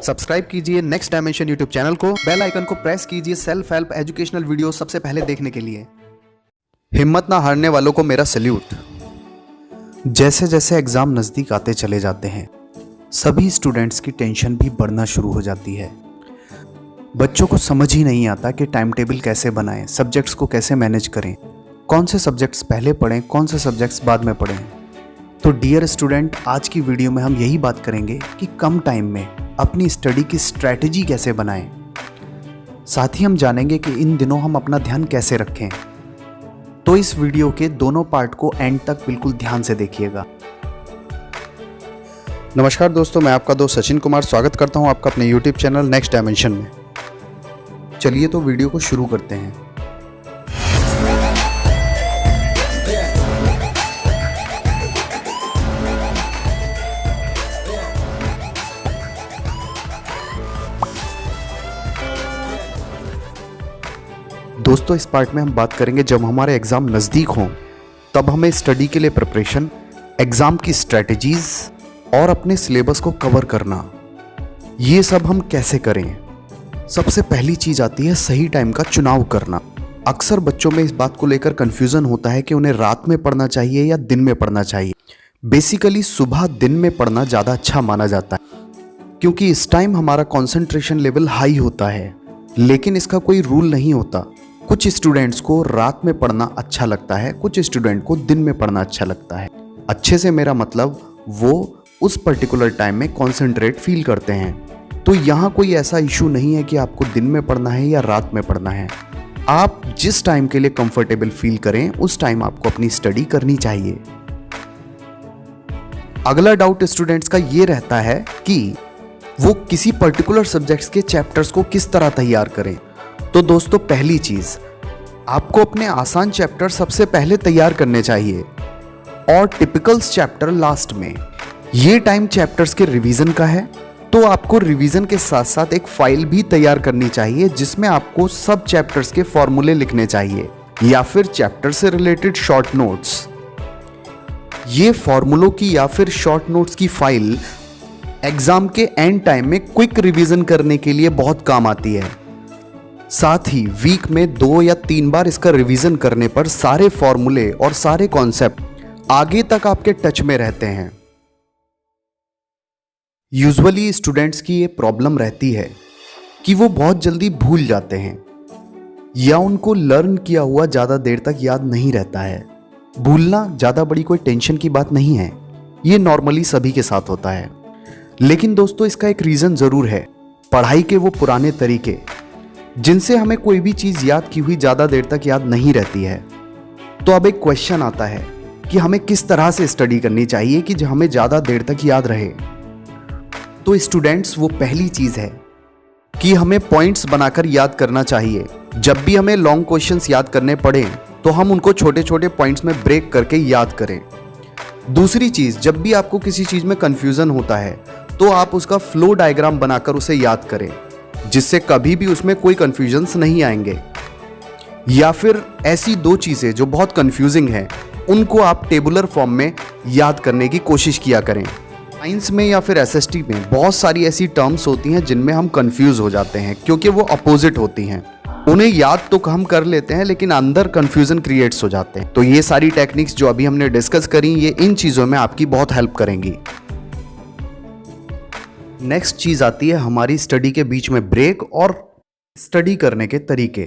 Subscribe कीजिए next dimension YouTube channel को, bell icon को प्रेस कीजिए सेल्फ हेल्प एजुकेशनल वीडियो सबसे पहले देखने के लिए। हिम्मत ना हारने वालों को मेरा सैल्यूट। जैसे जैसे एग्जाम नज़दीक आते चले जाते हैं, सभी स्टूडेंट्स की टेंशन भी बढ़ना शुरू हो जाती है। बच्चों को समझ ही नहीं आता कि टाइम टेबल कैसे बनाएं, सब्जेक्ट्स को कैसे मैनेज करें, कौन से सब्जेक्ट्स पहले पढ़ें, कौन से सब्जेक्ट्स बाद में पढ़ें। तो डियर स्टूडेंट, आज की वीडियो में हम यही बात करेंगे कि कम टाइम में अपनी स्टडी की स्ट्रैटेजी कैसे बनाएं। साथ ही हम जानेंगे कि इन दिनों हम अपना ध्यान कैसे रखें। तो इस वीडियो के दोनों पार्ट को एंड तक बिल्कुल ध्यान से देखिएगा। नमस्कार दोस्तों, मैं आपका दोस्त सचिन कुमार स्वागत करता हूं आपका अपने यूट्यूब चैनल नेक्स्ट डायमेंशन में। चलिए तो वीडियो को शुरू करते हैं। दोस्तों, इस पार्ट में हम बात करेंगे जब हमारे एग्ज़ाम नज़दीक हों तब हमें स्टडी के लिए प्रिपरेशन, एग्ज़ाम की स्ट्रैटेजीज़ और अपने सिलेबस को कवर करना, ये सब हम कैसे करें। सबसे पहली चीज़ आती है सही टाइम का चुनाव करना। अक्सर बच्चों में इस बात को लेकर कन्फ्यूज़न होता है कि उन्हें रात में पढ़ना चाहिए या दिन में पढ़ना चाहिए। बेसिकली सुबह दिन में पढ़ना ज़्यादा अच्छा माना जाता है, क्योंकि इस टाइम हमारा कॉन्सेंट्रेशन लेवल हाई होता है। लेकिन इसका कोई रूल नहीं होता। कुछ स्टूडेंट्स को रात में पढ़ना अच्छा लगता है, कुछ स्टूडेंट को दिन में पढ़ना अच्छा लगता है। अच्छे से मेरा मतलब वो उस पर्टिकुलर टाइम में कॉन्सेंट्रेट फील करते हैं। तो यहाँ कोई ऐसा इशू नहीं है कि आपको दिन में पढ़ना है या रात में पढ़ना है। आप जिस टाइम के लिए कंफर्टेबल फील करें उस टाइम आपको अपनी स्टडी करनी चाहिए। अगला डाउट स्टूडेंट्स का ये रहता है कि वो किसी पर्टिकुलर सब्जेक्ट्स के चैप्टर्स को किस तरह तैयार करें। तो दोस्तों, पहली चीज, आपको अपने आसान चैप्टर सबसे पहले तैयार करने चाहिए और टिपिकल्स चैप्टर लास्ट में। ये टाइम चैप्टर्स के रिवीजन का है, तो आपको रिवीजन के साथ साथ एक फाइल भी तैयार करनी चाहिए जिसमें आपको सब चैप्टर्स के फॉर्मूले लिखने चाहिए या फिर चैप्टर से रिलेटेड शॉर्ट नोट्स। ये फॉर्मूलों की या फिर शॉर्ट नोट्स की फाइल एग्जाम के एंड टाइम में क्विक रिवीजन करने के लिए बहुत काम आती है। साथ ही वीक में 2 या 3 बार इसका रिवीजन करने पर सारे फॉर्मूले और सारे कॉन्सेप्ट आगे तक आपके टच में रहते हैं। यूजुअली स्टूडेंट्स की ये प्रॉब्लम रहती है कि वो बहुत जल्दी भूल जाते हैं या उनको लर्न किया हुआ ज़्यादा देर तक याद नहीं रहता है। भूलना ज़्यादा बड़ी कोई टेंशन की बात नहीं है, ये नॉर्मली सभी के साथ होता है। लेकिन दोस्तों, इसका एक रीज़न ज़रूर है, पढ़ाई के वो पुराने तरीके जिनसे हमें कोई भी चीज़ याद की हुई ज़्यादा देर तक याद नहीं रहती है। तो अब एक क्वेश्चन आता है कि हमें किस तरह से स्टडी करनी चाहिए कि हमें ज़्यादा देर तक याद रहे। तो स्टूडेंट्स, वो पहली चीज़ है कि हमें पॉइंट्स बनाकर याद करना चाहिए। जब भी हमें लॉन्ग क्वेश्चंस याद करने पड़े तो हम उनको छोटे छोटे पॉइंट्स में ब्रेक करके याद करें। दूसरी चीज़, जब भी आपको किसी चीज़ में कन्फ्यूज़न होता है तो आप उसका फ्लो डायग्राम बनाकर उसे याद करें, जिससे कभी भी उसमें कोई कन्फ्यूजन्स नहीं आएंगे। या फिर ऐसी 2 चीज़ें जो बहुत कन्फ्यूजिंग हैं उनको आप टेबुलर फॉर्म में याद करने की कोशिश किया करें। साइंस में या फिर एसएसटी में बहुत सारी ऐसी टर्म्स होती हैं जिनमें हम कंफ्यूज हो जाते हैं क्योंकि वो अपोजिट होती हैं। उन्हें याद तो हम कर लेते हैं लेकिन अंदर कन्फ्यूजन क्रिएट्स हो जाते हैं। तो ये सारी टेक्निक्स जो अभी हमने डिस्कस करी, ये इन चीज़ों में आपकी बहुत हेल्प करेंगी। नेक्स्ट चीज़ आती है हमारी स्टडी के बीच में ब्रेक और स्टडी करने के तरीके।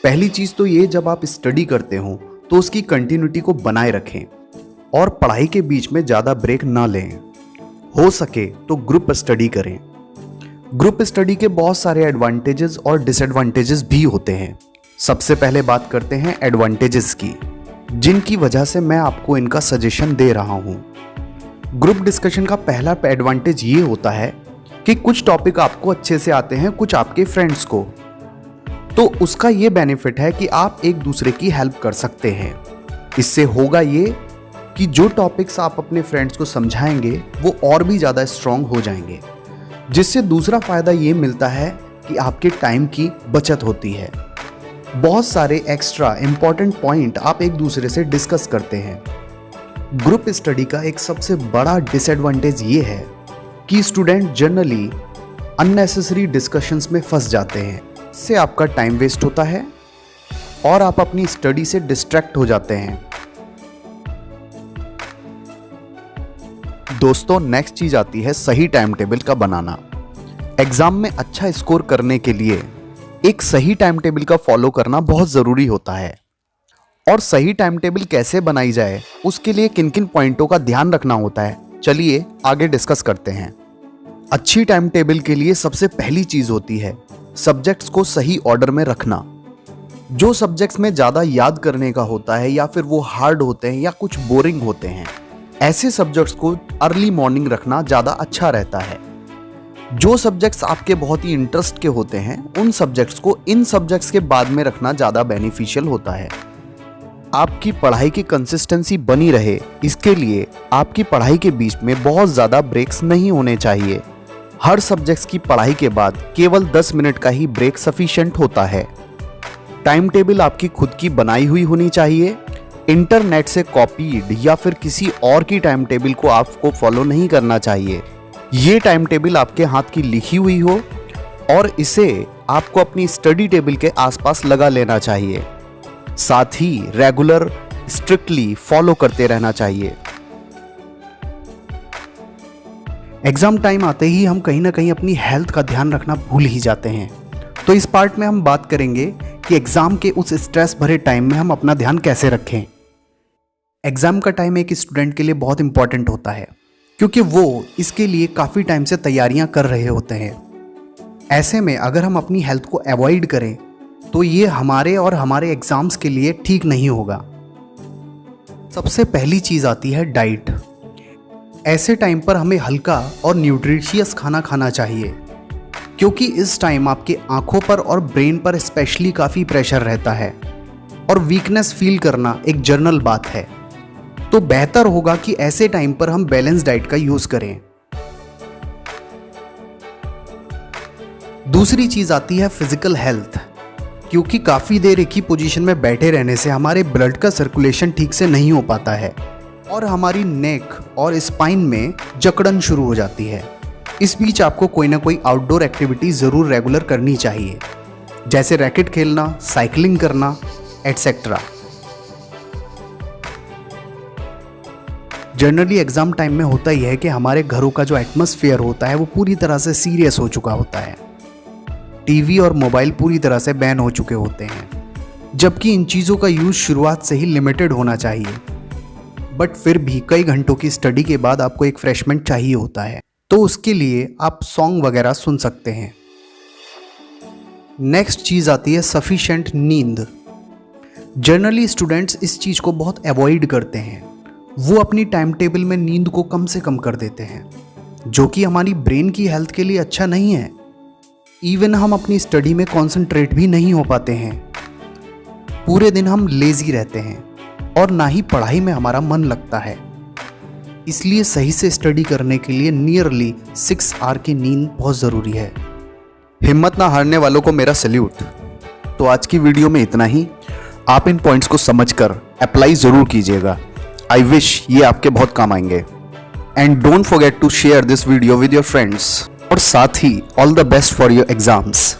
पहली चीज़ तो ये, जब आप स्टडी करते हो तो उसकी कंटिन्यूटी को बनाए रखें और पढ़ाई के बीच में ज़्यादा ब्रेक ना लें। हो सके तो ग्रुप स्टडी करें। ग्रुप स्टडी के बहुत सारे एडवांटेजेस और डिसएडवांटेजेस भी होते हैं। सबसे पहले बात करते हैं एडवांटेजेस की, जिनकी वजह से मैं आपको इनका सजेशन दे रहा हूँ। ग्रुप डिस्कशन का पहला एडवांटेज ये होता है कि कुछ टॉपिक आपको अच्छे से आते हैं, कुछ आपके फ्रेंड्स को, तो उसका ये बेनिफिट है कि आप एक दूसरे की हेल्प कर सकते हैं। इससे होगा ये कि जो टॉपिक्स आप अपने फ्रेंड्स को समझाएंगे वो और भी ज़्यादा स्ट्रांग हो जाएंगे, जिससे दूसरा फ़ायदा ये मिलता है कि आपके टाइम की बचत होती है। बहुत सारे एक्स्ट्रा इंपॉर्टेंट पॉइंट आप एक दूसरे से डिस्कस करते हैं। ग्रुप स्टडी का एक सबसे बड़ा डिसएडवांटेज ये है कि स्टूडेंट जनरली अननेसेसरी डिस्कशंस में फंस जाते हैं। इससे आपका टाइम वेस्ट होता है और आप अपनी स्टडी से डिस्ट्रैक्ट हो जाते हैं। दोस्तों, नेक्स्ट चीज आती है सही टाइम टेबल का बनाना। एग्जाम में अच्छा स्कोर करने के लिए एक सही टाइम टेबल का फॉलो करना बहुत ज़रूरी होता है। और सही टाइम टेबल कैसे बनाई जाए, उसके लिए किन किन पॉइंटों का ध्यान रखना होता है, चलिए आगे डिस्कस करते हैं। अच्छी टाइम टेबल के लिए सबसे पहली चीज़ होती है सब्जेक्ट्स को सही ऑर्डर में रखना। जो सब्जेक्ट्स में ज़्यादा याद करने का होता है या फिर वो हार्ड होते हैं या कुछ बोरिंग होते हैं, ऐसे सब्जेक्ट्स को अर्ली मॉर्निंग रखना ज़्यादा अच्छा रहता है। जो सब्जेक्ट्स आपके बहुत ही इंटरेस्ट के होते हैं, उन सब्जेक्ट्स को इन सब्जेक्ट्स के बाद में रखना ज़्यादा बेनिफिशियल होता है। आपकी पढ़ाई की कंसिस्टेंसी बनी रहे, इसके लिए आपकी पढ़ाई के बीच में बहुत ज़्यादा ब्रेक्स नहीं होने चाहिए। हर सब्जेक्ट्स की पढ़ाई के बाद केवल 10 मिनट का ही ब्रेक सफिशिएंट होता है। टाइम टेबल आपकी खुद की बनाई हुई होनी चाहिए। इंटरनेट से कॉपीड या फिर किसी और की टाइम टेबल को आपको फॉलो नहीं करना चाहिए। ये टाइम टेबल आपके हाथ की लिखी हुई हो और इसे आपको अपनी स्टडी टेबल के आसपास लगा लेना चाहिए। साथ ही रेगुलर स्ट्रिक्टली फॉलो करते रहना चाहिए। एग्जाम टाइम आते ही हम कहीं ना कहीं अपनी हेल्थ का ध्यान रखना भूल ही जाते हैं। तो इस पार्ट में हम बात करेंगे कि एग्जाम के उस स्ट्रेस भरे टाइम में हम अपना ध्यान कैसे रखें। एग्जाम का टाइम एक स्टूडेंट के लिए बहुत इंपॉर्टेंट होता है, क्योंकि वो इसके लिए काफ़ी टाइम से तैयारियां कर रहे होते हैं। ऐसे में अगर हम अपनी हेल्थ को अवॉइड करें तो ये हमारे और हमारे एग्ज़ाम्स के लिए ठीक नहीं होगा। सबसे पहली चीज़ आती है डाइट। ऐसे टाइम पर हमें हल्का और न्यूट्रिशियस खाना खाना चाहिए, क्योंकि इस टाइम आपके आंखों पर और ब्रेन पर स्पेशली काफ़ी प्रेशर रहता है और वीकनेस फील करना एक जनरल बात है। तो बेहतर होगा कि ऐसे टाइम पर हम बैलेंस डाइट का यूज करें। दूसरी चीज आती है फिजिकल हेल्थ, क्योंकि काफी देर एक ही पोजीशन में बैठे रहने से हमारे ब्लड का सर्कुलेशन ठीक से नहीं हो पाता है और हमारी नेक और स्पाइन में जकड़न शुरू हो जाती है। इस बीच आपको कोई ना कोई आउटडोर एक्टिविटी जरूर रेगुलर करनी चाहिए, जैसे रैकेट खेलना, साइकिलिंग करना एटसेट्रा। जनरली एग्ज़ाम टाइम में होता ही है कि हमारे घरों का जो एटमॉस्फेयर होता है वो पूरी तरह से सीरियस हो चुका होता है। टीवी और मोबाइल पूरी तरह से बैन हो चुके होते हैं, जबकि इन चीज़ों का यूज़ शुरुआत से ही लिमिटेड होना चाहिए। बट फिर भी कई घंटों की स्टडी के बाद आपको एक फ्रेशमेंट चाहिए होता है, तो उसके लिए आप सॉन्ग वगैरह सुन सकते हैं। नेक्स्ट चीज़ आती है सफिशिएंट नींद। जनरली स्टूडेंट्स इस चीज़ को बहुत अवॉइड करते हैं। वो अपनी टाइम टेबल में नींद को कम से कम कर देते हैं, जो कि हमारी ब्रेन की हेल्थ के लिए अच्छा नहीं है। इवन हम अपनी स्टडी में कंसंट्रेट भी नहीं हो पाते हैं। पूरे दिन हम लेजी रहते हैं और ना ही पढ़ाई में हमारा मन लगता है। इसलिए सही से स्टडी करने के लिए नियरली 6 आवर की नींद बहुत ज़रूरी है। हिम्मत ना हारने वालों को मेरा सैल्यूट। तो आज की वीडियो में इतना ही। आप इन पॉइंट्स को समझकर अप्लाई ज़रूर कीजिएगा। आई विश ये आपके बहुत काम आएंगे। And don't forget to share this video with your friends. और साथ ही all the best for your exams.